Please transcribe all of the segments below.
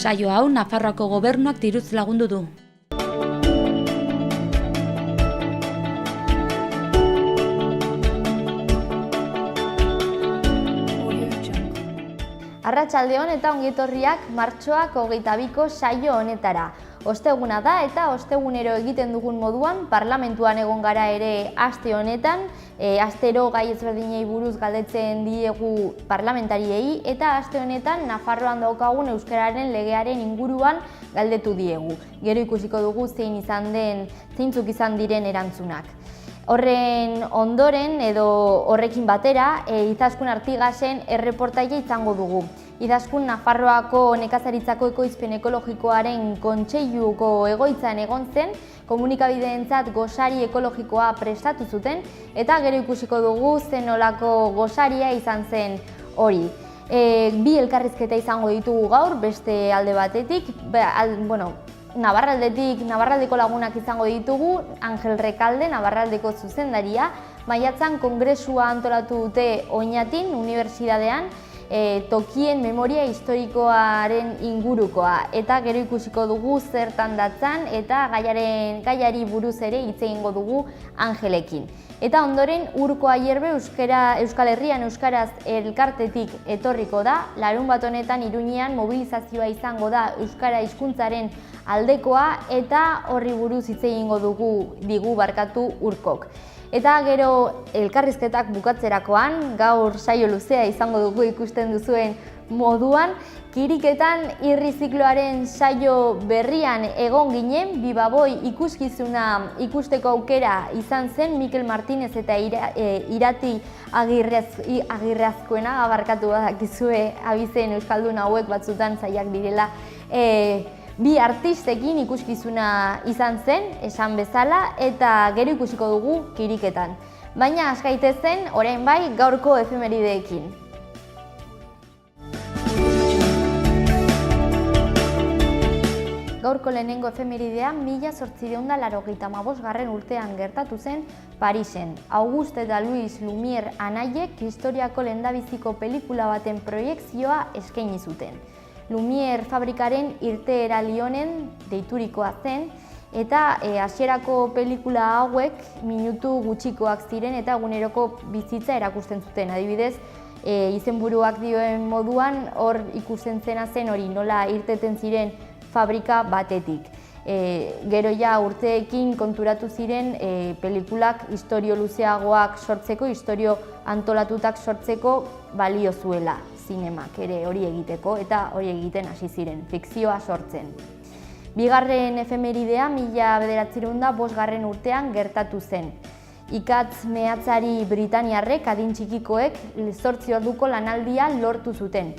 Saio hau Nafarroako gobernuak diruz lagundu du. Arratsaldeon eta ongietorriak martxoak 22ko saio honetara. Osteguna da eta ostegunero egiten dugun moduan parlamentuan egon gara ere aste honetan, astero gai ezberdinei buruz galdetzen diegu parlamentariei eta aste honetan Nafarroan daukagun euskararen legearen inguruan galdetu diegu. Gero ikusiko dugu zeintzuk izan diren erantzunak. Horren ondoren edo horrekin batera, Izaskun Artigasen erreportaia izango dugu. Izaskun Nafarroako nekazaritzako ekoizpen ekologikoaren kontseiluko egoitzan egon zen, komunikabideentzat gosari ekologikoa prestatu zuten, eta gero ikusiko dugu zen nolako gosaria izan zen hori. Bi elkarrizketa izango ditugu gaur, beste alde batetik, Navarraldeko lagunak izango ditugu, Angel Rekalde, Navarraldeko zuzendaria, maiatzan kongresua antolatu dute Oñatin, unibertsitatean, tokien memoria historikoaren ingurukoa. Eta gero ikusiko dugu zertan datzan eta gaiari buruz ere hitz egingo dugu Angelekin. Eta ondoren Urko Aierbe Euskal Herrian Euskaraz elkartetik etorriko da, larunbat honetan Iruñean mobilizazioa izango da Euskara hizkuntzaren aldekoa eta horri buruz hitz egingo digu Urkok. Eta gero elkarrizketak bukatzerakoan, gaur saio luzea izango dugu ikusten duzuen moduan, Kiriketan irri zikloaren saio berrian egon ginen, Bibaboi ikuskizuna ikusteko aukera izan zen Mikel Martinez eta Irati Agirreazkoena, abarkatu badakizue abizen euskaldun hauek batzutan zaiak direla, bi artistekin ikuskizuna izan zen, esan bezala, eta gero ikusiko dugu Kiriketan. Baina has gaitezen, orain bai, gaurko efemerideekin. Gaurko lehenengo efemeridea 1885 urtean gertatu zen Parisen. Auguste eta Louis Lumière anaiek historiako lehendabiziko pelikula baten proiekzioa eskaini zuten. Lumière fabrikaren irteera Lyonen deiturikoa zen, eta hasierako pelikula hauek minutu gutxikoak ziren eta eguneroko bizitza erakusten zuten. Adibidez, izenburuak dioen moduan hor ikusten zena zen hori nola irteten ziren fabrika batetik. Gero ja urteekin konturatu ziren pelikulak istorio luzeagoak sortzeko, istorio antolatutak sortzeko balio zuela zinemak ere hori egiteko eta hori egiten hasi ziren, fikzioa sortzen. Bigarren efemeridea 1905 urtean gertatu zen. Ikatz meatzari Britaniarrek adin txikikoek 8 orduko lanaldia lortu zuten.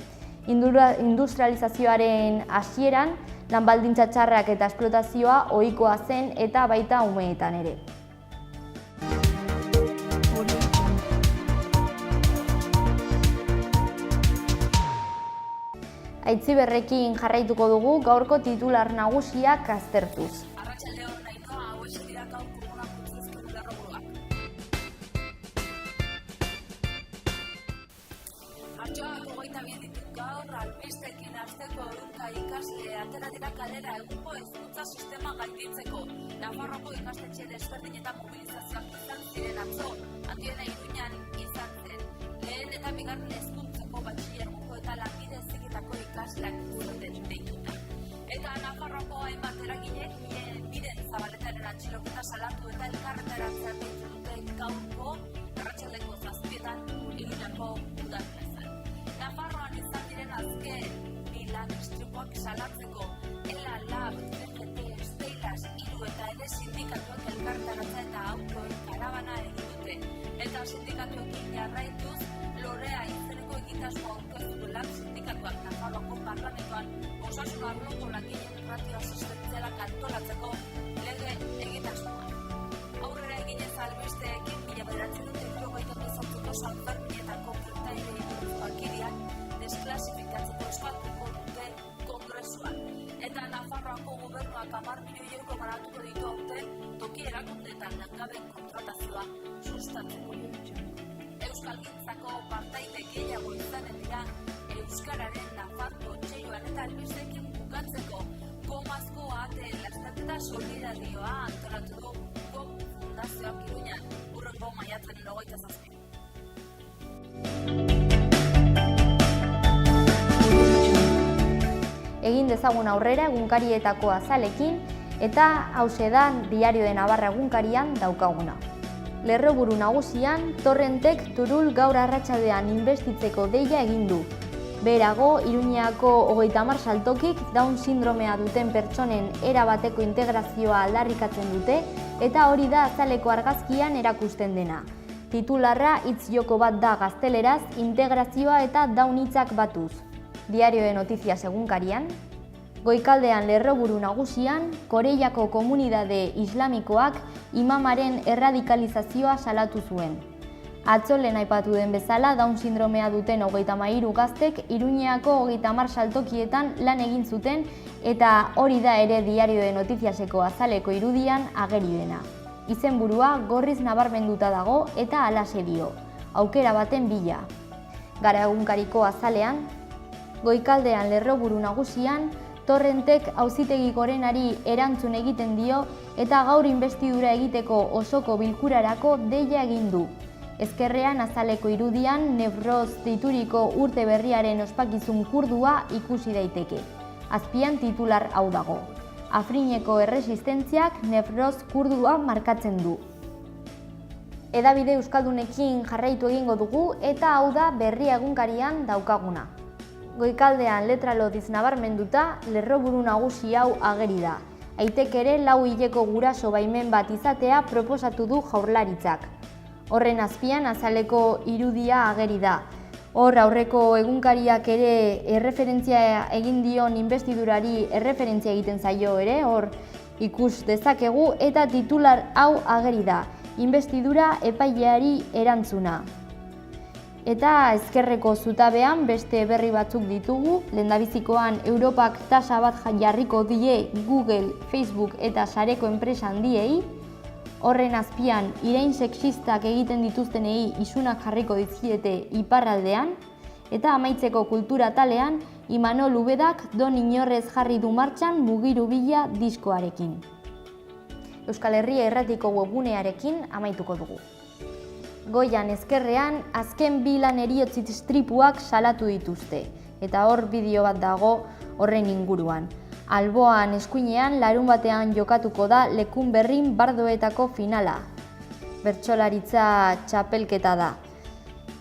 Industrializazioaren hasieran lan baldintza txarrak eta esplotazioa ohikoa zen eta baita umeetan ere. Aitziberrekin jarraituko dugu gaurko titular nagusiak aztertuz. Arratsaldeon nahikoa hauek dira gaur komunak utzizkenu lerroburuak. Martxoak 22 ditu gaur, albistekin hasteko ehunka ikasle atera dira kalera egungo hezkuntza sistema gainditzeko. Nafarroako ikastetxe desberdinetan mobilizazioak izan ziren atzo, Andiona Iruñan izan zen. Lehen eta bigarren hezkuntzako batxilergoko eta lanbide heziketako ikasleak zuten deituta. Eta Nafarroako hainbat eraginek biden zabaletaren atxiloketa salatu eta elkarretaratzea deitu dute gaurko arratsaldeko 7etan Iruñako udaletxean. Nafarroan izan diren azken bi lan istripuak salatzeko ELA, LAB, CGT, Steilas, Hiru eta ere sindikatuak elkarretaratzea eta autoen karabana egin dute. Eta sindikatuekin jarraituz, Lorea izeneko egitasmoa aurkeztu du lan sindikatuak Nafarroako parlamentuan osasun arloko langileen ratio asistentzialak antolatzeko lege egitasmoa. Aurrera eginez albisteekin 1998ko Sanferminetako gertaerei buruzko akiriak desklasifikatzeko eskatuko dute kongresuan. Eta Nafarroako gobernuak 10 milioi euro banatuko ditu aurten toki erakundeetan langabeen kontratazioa sustatzeko. Euskalgintzako partaide gehiago izanen dira Euskararen Nafarro Kontseiluan eta albistekin bukatzeko gomazko ahateen lasterketa solidarioa antolatu du GOM Fundazioak Iruñan, hurrengo maiatzaren 27. Egin dezagun aurrera egunkarietako azalekin eta hauxe da Diario de Navarra egunkarian daukaguna. Lerroburu nagusian, Torrentek Turul gaur arratsaldean inbestitzeko deia egin du. Berago, Iruñeako 30 saltokik Down sindromea duten pertsonen erabateko integrazioa aldarrikatzen dute eta hori da azaleko argazkian erakusten dena. Titularra hitz joko bat da gazteleraz, integrazioa eta Down hitzak batuz. Diario de Noticias egunkarian, Goikaldean lerroburu nagusian, Koreiako komunidade islamikoak imamaren erradikalizazioa salatu zuen. Atzo lehen aipatu den bezala, Down sindromea duten 33 gaztek Iruñeako 30 saltokietan lan egin zuten eta hori da ere Diario de Noticiaseko azaleko irudian ageri dena. Izenburua gorriz nabarmenduta dago eta halaxe dio, aukera baten bila. Gara egunkariko azalean, Goikaldean lerroburu nagusian, Torrentek Auzitegi Gorenari erantzun egiten dio eta gaur inbestidura egiteko osoko bilkurarako deia egin du. Ezkerrean azaleko irudian Nefroz deituriko urte berriaren ospakizun kurdua ikusi daiteke. Azpian titular hau dago. Afrineko erresistentziak Nefroz kurdua markatzen du. Hedabide euskaldunekin jarraitu egingo dugu eta hau da Berria egunkarian daukaguna. Goikaldean letra lodiz nabarmenduta, lerroburu nagusi hau ageri da. Aitek ere 4 hileko guraso baimen bat izatea proposatu du Jaurlaritzak. Horren azpian azaleko irudia ageri da. Hor aurreko egunkariak ere erreferentzia egin dion inbestidurari erreferentzia egiten zaio ere, hor ikus dezakegu eta titular hau ageri da. Inbestidura epaileari erantzuna. Eta ezkerreko zutabean beste berri batzuk ditugu, lehendabizikoan Europak tasa bat jarriko die Google, Facebook eta sareko enpresa handiei, horren azpian irain sexistak egiten dituztenei isunak jarriko dizkiete iparraldean, eta amaitzeko kultura talean Imanol Ubedak Don Inorrez jarri du martxan Mugiru Bila diskoarekin. Euskal Herria Irratiko webgunearekin amaituko dugu. Goian ezkerrean, azken 2 lan heriotz istripuak salatu dituzte, eta hor bideo bat dago horren inguruan. Alboan eskuinean larunbatean jokatuko da Lekunberrin bardoetako finala. Bertsolaritza txapelketa da.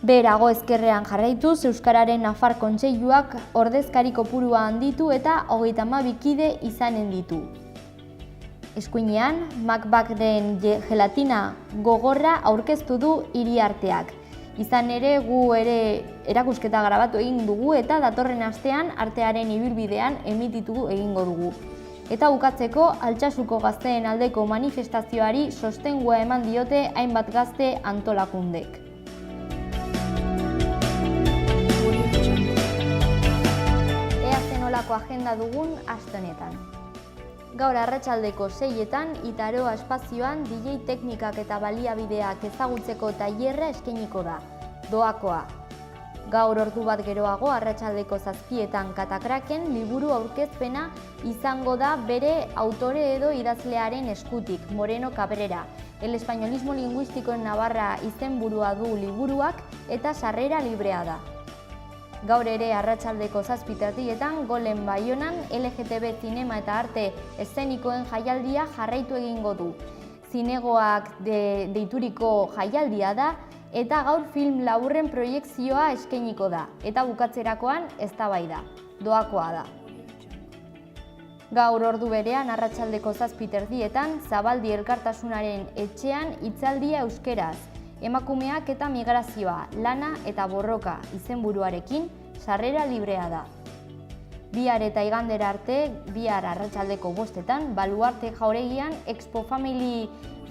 Berago ezkerrean jarraituz, Euskararen Nafar Kontseiluak ordezkari kopurua handitu eta 32 kide izanen ditu. Eskuinean, Macbacren gelatina gogorra aurkeztu du Iriarteak. Izan ere, gu ere erakusketa grabatu egin dugu eta datorren astean artearen ibilbidean emititu egingo dugu. Eta bukatzeko, Altsasuko gazteen aldeko manifestazioari sostengua eman diote hainbat gazte antolakundek. Ea zenolako agenda dugun aste honetan. Gaur arratsaldeko 6etan Itaroa espazioan DJ teknikak eta baliabideak ezagutzeko tailerra eskainiko da, doakoa. Gaur ordu bat geroago arratsaldeko 7etan Katakraken liburu aurkezpena izango da bere autore edo idazlearen eskutik, Moreno Cabrera. El españolismo lingüístico en Navarra izenburua du liburuak eta sarrera librea da. Gaur ere arratsaldeko 7:00etan Golen Baionan LGTB zinema eta arte eszenikoen jaialdia jarraitu egingo du. Zinegoak deituriko jaialdia da eta gaur film laburren proiekzioa eskainiko da eta bukatzerakoan eztabaida, doakoa da. Gaur ordu berean arratsaldeko 7:30etan Zabaldi Elkartasunaren etxean hitzaldia euskeraz. Emakumeak eta migrazioa, lana eta borroka izenburuarekin sarrera librea da. Bihar eta igandera arte, bihar arratsaldeko 5etan, Baluarte Jauregian Expo Family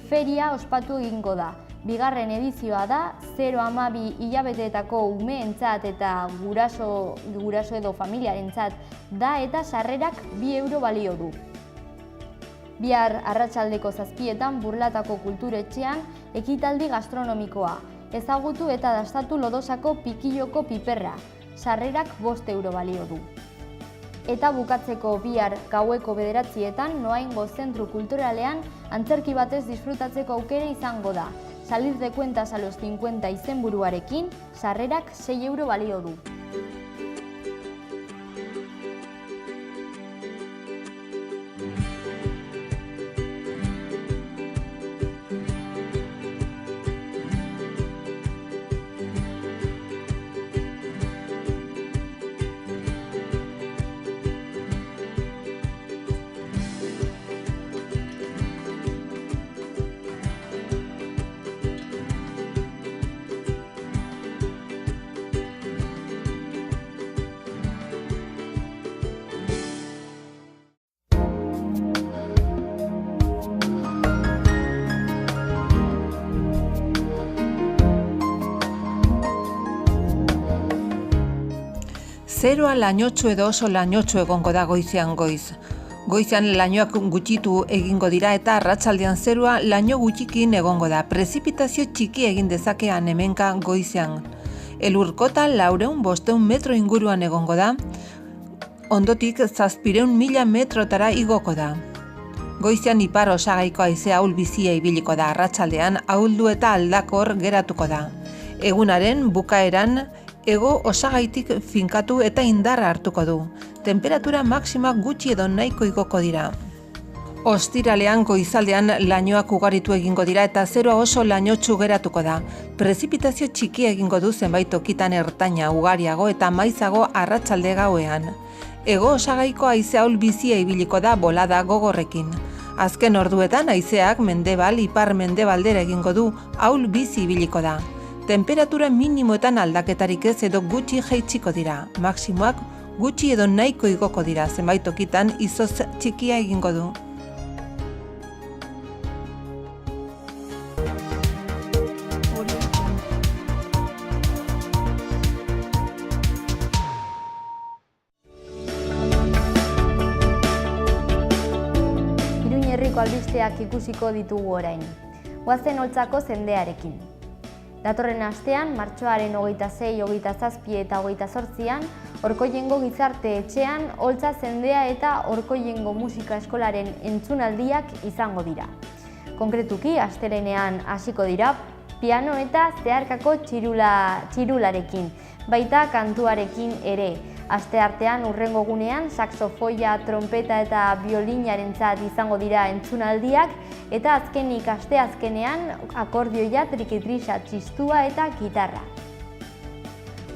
Feria ospatu egingo da. 2. edizioa da, 0-12 hilabeteetako umeentzat eta guraso edo familiarentzat da eta sarrerak 2 euro balio du. Bihar arratsaldeko 7etan Burlatako Kulturetxean ekitaldi gastronomikoa. Ezagutu eta dastatu Lodosako pikilloko piperra. Sarrerak 5 euro balio du. Eta bukatzeko bihar gaueko 9:00 Noaingo Zentru Kulturalean antzerki batez disfrutatzeko aukera izango da. Salir de cuentas a los 50 izenburuarekin, sarrerak 6 euro balio du. Zeroa lainotsu edo oso lainotsu egongo da goizean goiz. Goizean lainoak gutxitu egingo dira eta arratsaldean zerua laino gutxikin egongo da. Prezipitazio txiki egin dezakean hemenka goizean. Elurkota 400-500 metro inguruan egongo da. Ondotik 700.000 metrotara igoko da. Goizean ipar osagaiko haize ahul bizia ibiliko da. Arratsaldean ahuldu eta aldakor geratuko da. Egunaren bukaeran hego osagaitik finkatu eta indarra hartuko du. Temperatura maxima gutxi edo nahiko igoko dira. Ostiralean goizaldean lainoak ugaritu egingo dira eta zeroa oso lainotsu geratuko da. Prezipitazio txiki egingo du zenbait tokitan ertaina ugariago eta maizago arratsalde gauean. Hego osagaiko haize ahul bizia ibiliko da bolada gogorrekin. Azken orduetan haizeak mendebal ipar mendebaldera egingo du ahul bizi ibiliko da. Temperatura minimoetan aldaketarik ez edo gutxi jaitsiko dira. Maximoak gutxi edo nahiko igoko dira, zenbait tokitan izotz txikia egingo du. Iruña herriko albisteak ikusiko ditugu orain. Goazen Oltzako zendearekin. Datorren astean, martxoaren 26, 27 eta 28an, Orkoiengo Gizarte Etxean, Oltza zendea eta Orkoiengo Musika Eskolaren entzunaldiak izango dira. Konkretuki, astelehenean hasiko dira, piano eta zeharkako txirularekin, baita kantuarekin ere. Asteartean hurrengo egunean saxofoia, trompeta eta biolinarentzat izango dira entzunaldiak, eta azkenik asteazkenean akordioia, trikitrisa, txistua eta gitarra.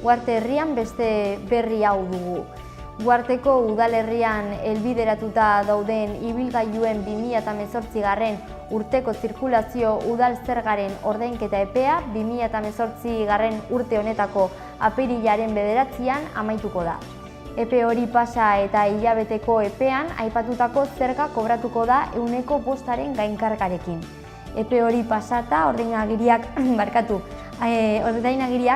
Uarte herrian beste berri hau dugu. Uarteko udalerrian helbideratuta dauden ibilgailuen 2018 urteko zirkulazio udal zergaren ordainketa epea 2018 urte honetako apirilaren 9an amaituko da. Epe hori pasa eta hilabeteko epean aipatutako zerga kobratuko da 5% gainkargarekin. Epe hori pasata ordainagiriak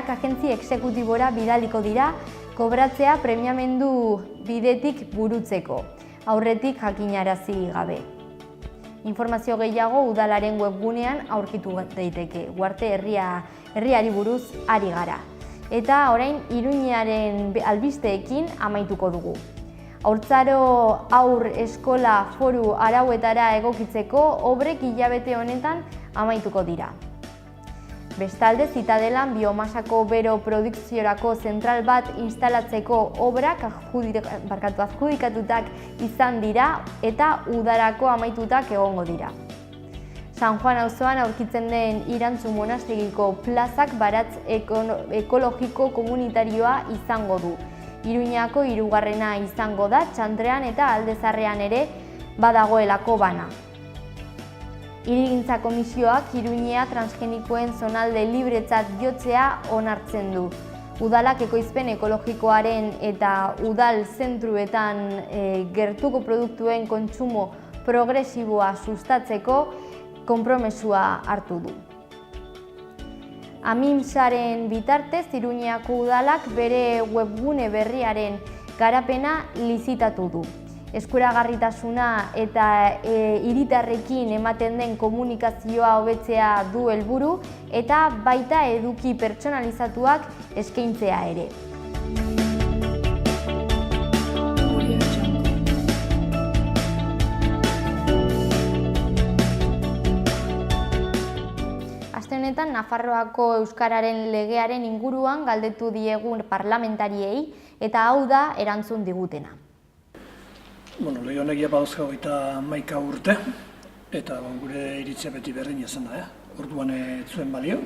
agentzi exekutibora bidaliko dira kobratzea premiamendu bidetik burutzeko, aurretik jakinarazi gabe. Informazio gehiago udalaren webgunean aurkitu daiteke. Uarte herriari buruz ari gara. Eta orain Iruñaren albisteekin amaituko dugu. Haurtzaro haur eskola foru arauetara egokitzeko obrek hilabete honetan amaituko dira. Bestalde, Zitadelan biomasako bero produkziorako zentral bat instalatzeko obrak adjudikatutak izan dira eta udarako amaitutak egongo dira. San Juan auzoan aurkitzen den Irantzu monastegiko plazak baratz ekologiko komunitarioa izango du. Iruñako 3. izango da, Txantrean eta Aldezarrean ere badagoelako bana. Hirigintza komisioak Iruñea transgenikoen zonalde libretzat jotzea onartzen du. Udalak ekoizpen ekologikoaren eta udal zentruetan gertuko produktuen kontsumo progresiboa sustatzeko konpromesua hartu du. Amimsaren bitartez, Iruñeako udalak bere webgune berriaren garapena lizitatu du. Eskuragarritasuna eta hiritarrekin ematen den komunikazioa hobetzea du helburu eta baita eduki pertsonalizatuak eskaintzea ere. honetan Nafarroako euskararen legearen inguruan galdetu diegun parlamentariei eta hau da erantzun digutena. Lege honek ja badauzka 31 urte eta gure iritzia beti berdina izan da. Orduan ez zuen balio.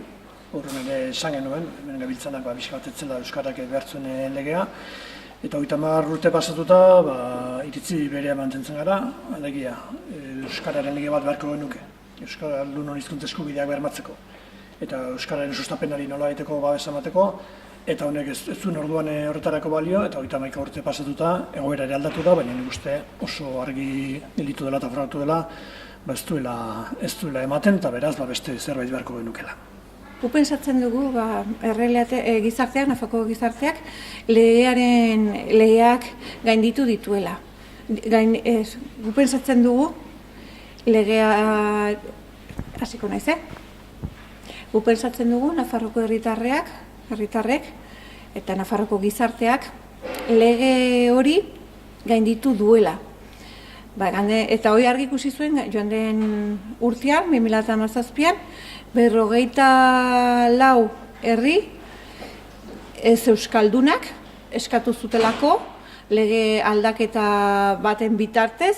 Orduan ere esan genuen, hemen gabiltzanak pixka bat ez zela euskarak behar zuen legea. Eta 30 urte pasatuta iritzi berea mantentzen gara, alegia euskararen lege bat beharko genuke. Euskaldunon hizkuntza eskubideak bermatzeko. Eta euskararen sustapenari nolabaiteko babesa emateko, eta honek ez zuen orduan horretarako balio, eta 31 urte pasatuta egoera ere aldatu da, baina nik uste oso argi gelditu dela eta frogatu dela, ez duela ematen, eta beraz beste zerbait beharko genukela. Gu pentsatzen dugu, gizarteak, Nafarroako gizarteak, legeak gainditu dituela. Gu pentsatzen dugu, legea, hasiko naiz, Gu pentsatzen dugu, Nafarroako herritarrek eta Nafarroako gizarteak lege hori gainditu duela. Eta hori argi ikusi zuen, joan den urtean, 2017an, 54 herri ez euskaldunak eskatu zutelako lege aldaketa baten bitartez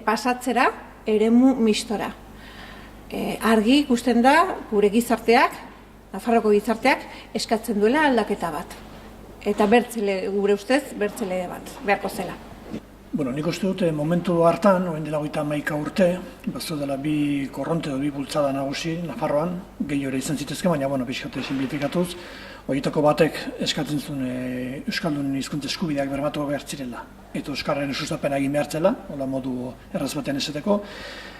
pasatzera eremu mistora. Argi ikusten da gure gizarteak, Nafarroako gizarteak, eskatzen duela aldaketa bat. Eta gure ustez, bertzele bat, beharko zela. Nik uste dut momentu hartan, orain dela 31 urte, dela bi korronte edo bi bultzada nagusi Nafarroan, gehiago ere izan zitezke, baina pixkate sinplifikatuz, horietako batek eskatzen zuen euskaldun hizkuntza eskubideak bermatu behar zirela. Eta euskararen sustapena egin behar zela, modu erraz batean esateko.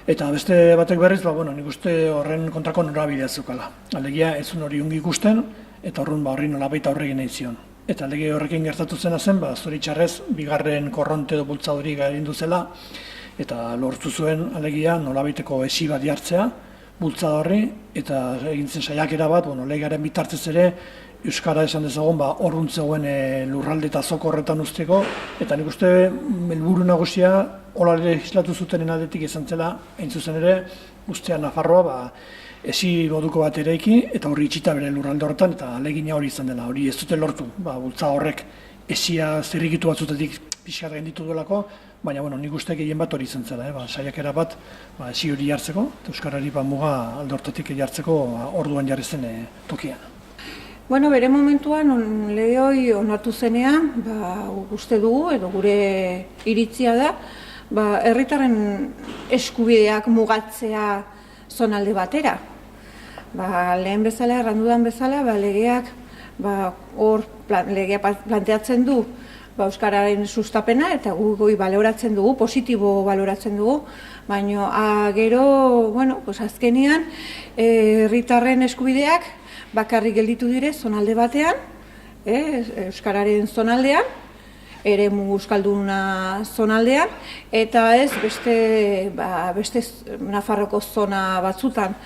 Eta beste batek berriz, nik uste horren kontrako norabidea zukala. Alegia ez zuen hori ongi ikusten, eta horri nolabait aurre egin nahi zion. Eta lege horrekin gertatu zena zen, zoritxarrez, bigarren korronte edo bultza hori gaindu zela, eta lortu zuen, alegia, nolabaiteko esi bat jartzea, bultza horri, eta egin zen saiakera bat, legearen bitartez ere, euskara esan dezagun, orrunt zegoen lurralde eta zoko horretan usteko, eta nik uste helburu nagusia, hola legislatu zutenen aldetik izan zela, hain zuzen ere, ustea Nafarroa, esi moduko bat eraiki, eta horri itxita bere lurralde horretan, eta ahalegina hori izan dela, hori ez dute lortu, bultza horrek esia zerrikitu batzutetik pixkat gainditu duelako, baina nik uste gehien bat hori izan zela, saiakera bat esi hori jartzeko, eta euskarari muga alde horretatik jartzeko orduan jarri zen tokian. Bere momentuan, lege hori onartu zenean, uste dugu, edo gure iritzia da, herritarren eskubideak mugatzea zonalde batera. Lehen bezala, errandudan bezala, legeak legea planteatzen du euskararen sustapena eta goi baloratzen dugu, positibo baloratzen dugu, baina gero, azkenean, herritarren eskubideak bakarrik gelditu dire zonalde batean, euskararen zonaldean, eremu euskalduna zonaldean, eta ez beste Nafarroko zona batzutan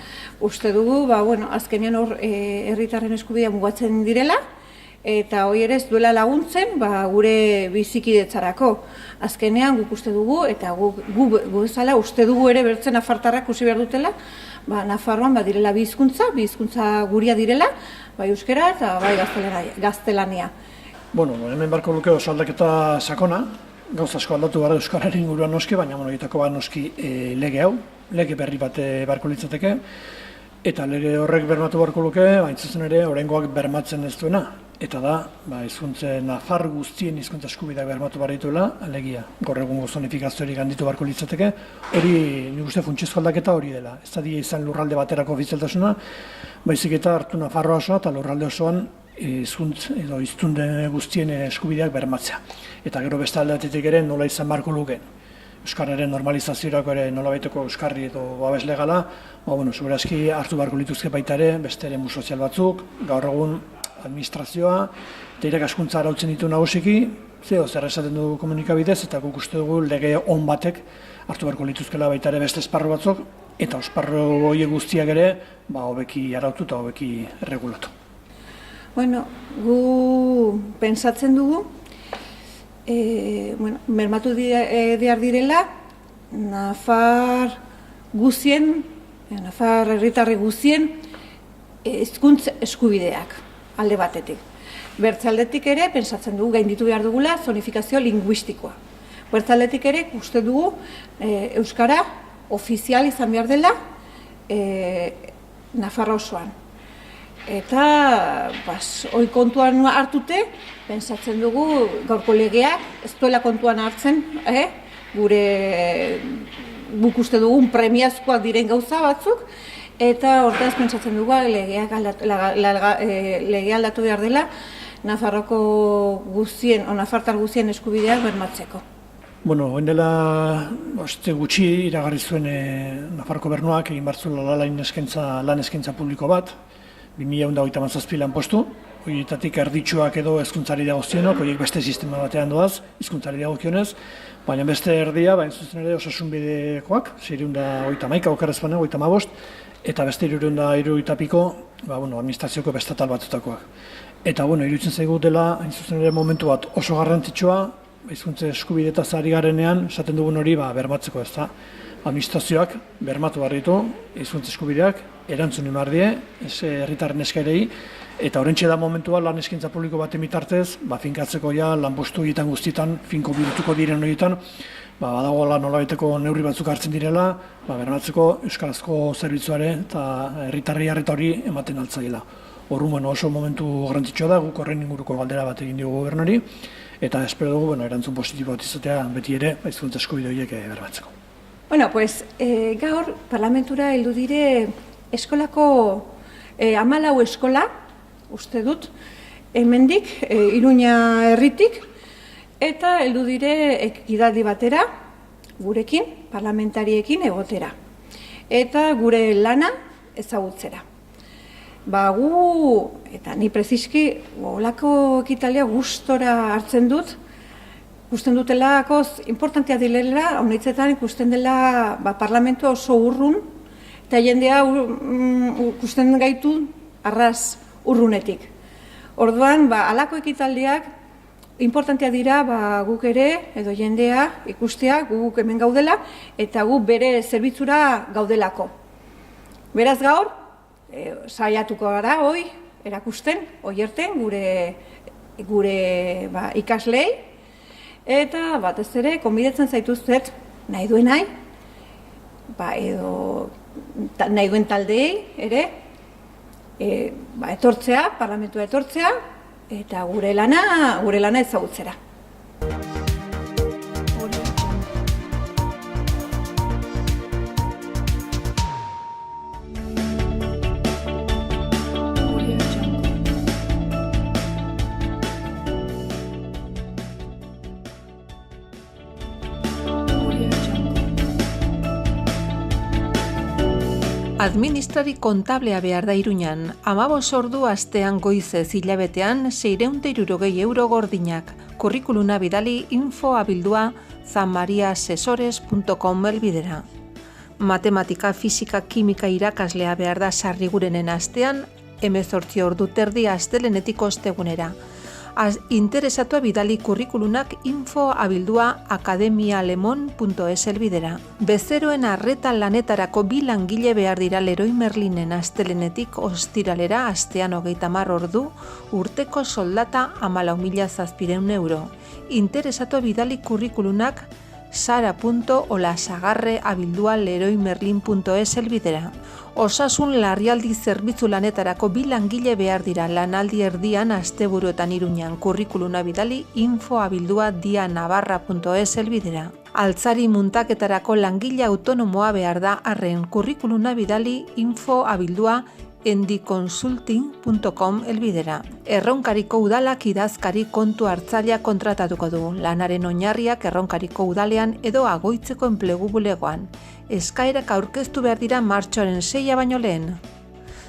uste dugu, azkenean hor herritarren eskubidea mugatzen direla, eta hori ere ez duela laguntzen gure bizikidetzarako. Azkenean guk uste dugu, eta gu bezala uste dugu ere bertzen nafartarrak usi behar dutela, Nafarroan direla bi hizkuntza guria direla, bai euskera eta bai gaztelania. Hemen barko luke oso aldaketa sakona, gauza asko aldatu gara euskararen inguruan noski, baina egitako noski lege hau, lege berri bat barko litzateke, eta lege horrek bermatu barko luke, haintzuzen ere, oraingoak bermatzen ez duena, eta da, Nafar guztien hizkuntza eskubideak bermatu behar dituela, alegia, gaur egungo zonifikazio hori ganditu barko litzateke, hori nik uste funtsezko aldaketa hori dela, ez da izan lurralde baterako ofizialtasuna, baizik eta hartu Nafarroa osoa eta lurralde osoan hiztunde guztien eskubideak bermatzea. Eta gero beste aldetik ere nola izan barko luke. Euskararen normalizaziorako ere nolabaiteko euskarri edo babes legala, segurazki hartu barko lituzke baita ere, beste eremu sozial batzuk, gaur egun administrazioa, eta irakaskuntza arautzen ditu nagusiki, zer esaten du komunikabidez, eta guk uste dugu lege on batek hartu barko lituzkela baita ere beste esparru batzuk, eta esparru horiek guztiak ere hobeki arautu eta hobeki regulatu. Gu pentsatzen dugu, bermatu behar direla, Nafar herritarri guzien hizkuntz eskubideak alde batetik. Bertzaldetik ere, pensatzen dugu gainditu behar dugula zonifikazio linguistikoa. Bertzaldetik ere, uste dugu Euskara ofizial izan behar dela Nafarroa osoan. Eta hori kontuan hartute, pentsatzen dugu gaurko legeak ez duela kontuan hartzen, guk uste dugun premiazkoak diren gauza batzuk, eta hortaz pentsatzen dugu legea aldatu behar dela Nafarroko guztien, Nafartar guztien eskubideak bermatzeko. Bueno, oen dela gutxi iragarri zuen Nafarroko Gobernuak egin bartzula lan eskaintza publiko bat, 2027 lanpostu, horietatik erditsuak edo hezkuntzari dagozionok, horiek beste sistema batean doaz, hizkuntzari dagokionez, baina beste erdia, zuzen ere osasun bidekoak, 631 okerrez bane, 55, eta beste 370 piko, administrazioko bestatal batutakoak. Eta, iruditzen zaigu dela, hain zuzen ere momentu bat oso garrantzitsua, hizkuntza eskubidetaz ari garenean, esaten dugun hori bermatzeko ez da. Administrazioak bermatu behar ditu, hizkuntza eskubideak, erantzun behar die, herritarren eskaerei, eta horrentxe da momentua lan eskaintza publiko baten bitartez, finkatzeko lanpostu horietan guztietan, finko bihurtuko diren horietan, badagoela nolabaiteko neurri batzuk hartzen direla, bermatzeko euskarazko zerbitzuare eta herritarri arreta hori ematen altzaiela. Orduan oso momentu garrantzitsua da, guk horren inguruko galdera bat egin diogu Gobernuari, eta espero dugu erantzun positibo bat izatea beti ere hizkuntza eskubide horiek bermatzeko. Gaur parlamentura heldu dire eskolako 14 eskola, uste dut, hemendik, Iruña herritik, eta heldu dire ekidaldi batera, gurekin, parlamentariekin egotera. Eta gure lana ezagutzera. Gu, eta ni preziski, olako ekitaldia gustora hartzen dut, ikusten dutelakoz importantea dilela, honetzetan ikusten dela parlamentua oso urrun, eta jendea ikusten gaitu arras urrunetik. Orduan, alako ekitaldiak importantea dira guk ere, edo jendea ikustea, guk hemen gaudela, eta guk bere zerbitzura gaudelako. Beraz gaur, saiatuko gara, erakusten, oierten, gure ikaslei, eta batez ere, konbidatzen zaituztet nahi duen nahi, edo nahi duen taldeei ere, etortzea, parlamentua etortzea, eta gure lana ezagutzera. Administrari kontablea behar da Iruñan, 15 ordu astean goizez hilabetean 660 euro gordinak. Kurrikuluna bidali info@zamariaasesores.com helbidera. Matematika, fisika, kimika irakaslea behar da sarrigurenen astean 18 ordu terdi astelenetik ostegunera. Interesatua bidali kurrikulunak info@akademialemon.es helbidera. Bezeroen arreta lanetarako 2 langile behar dira Leroy Merlinen astelenetik ostiralera astean 30 ordu, urteko soldata 14.700 euro. Interesatua bidali kurrikulunak sara.olasagarre@leroymerlin.es helbidera. Osasun larrialdi zerbitzu lanetarako 2 langile behar dira lanaldi erdian asteburuetan Iruñan. Kurrikuluna bidali info@dianavarra.es helbidera. Altzari muntaketarako langile autonomoa behar da arren. Kurrikuluna bidali info@endiconsulting.com helbidera. Erronkariko udalak idazkari kontu hartzailea kontratatuko du. Lanaren oinarriak Erronkariko udalean edo Agoitzeko enplegu bulegoan. Eskaerak aurkeztu behar dira martxoaren 6 baino lehen.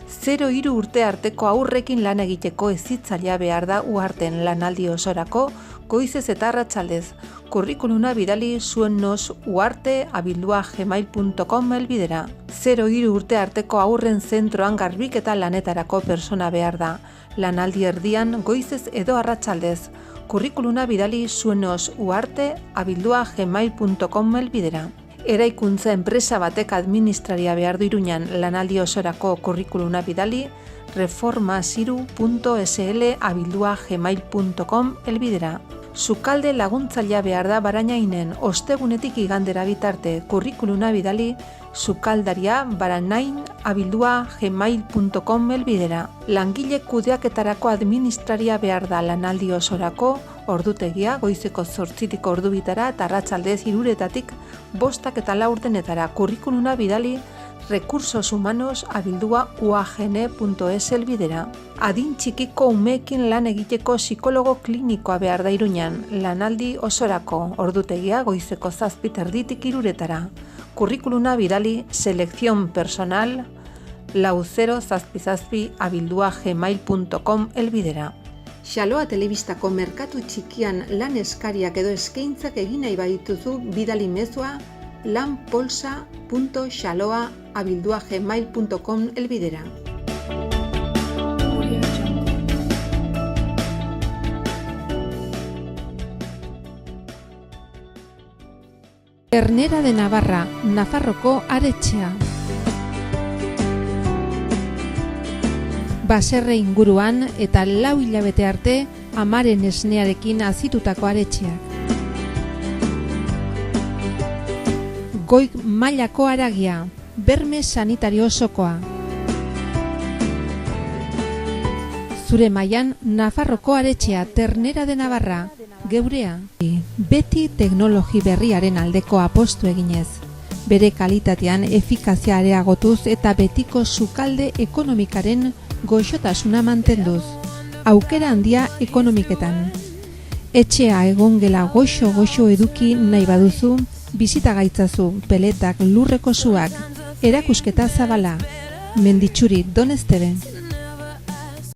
0-3 urte arteko aurrekin lan egiteko hezitzailea behar da uharten lanaldi osorako goizez eta arratsaldez. Kurrikuluna bidali zuennos@uarte@gmail.com helbidera. 0-3 urte arteko aurren zentroan garbiketa lanetarako persona behar da. Lanaldi erdian goizez edo arratsaldez. Kurrikuluna bidali zuennos@uarte@gmail.com helbidera. Eraikuntza enpresa batek administraria behar du Iruñan lanaldi osorako kurrikuluna bidali reformasiru.sl@gmail.com elbidera. Sukalde laguntzailea behar da Barainainen ostegunetik igandera bitarte kurrikuluna bidali sukaldaria@baranain@gmail.com elbidera. Langile kudeaketarako administraria behar da lanaldi osorako, ordutegia goizeko 8 ordubitara eta arratsaldez 3 5 eta 4 kurrikuluna bidali recursosumanos@uagn.es elbidera. Adin txikiko umeekin lan egiteko psikologo klinikoa behar da Iruñan, lanaldi osorako, ordutegia goizeko 7:30 3 kurrikuluna bidali selekzion personal 4077@gmail.com elbidera. Xaloa telebistako merkatu txikian lan eskariak edo eskaintzak egin nahi badituzu bidali mezua lanpolsa.xaloa@gmail.com elbidera. Ternera de Navarra, Nafarroko aretxea. Baserre inguruan eta 4 hilabete arte amaren esnearekin azitutako aretxeak. Goi mailako haragia, berme sanitario osokoa. Zure mailan Nafarroko aretxea, Ternera de Navarra, geurea. Beti teknologi berriaren aldeko apostu eginez. Bere kalitatean efikazia areagotuz eta betiko sukalde ekonomikaren goxotasuna mantenduz. Aukera handia ekonomiketan. Etxea egongela goxo eduki nahi baduzu, bizita gaitzazu peletak lurreko suak, erakusketa zabala, Menditxuri Donestebe.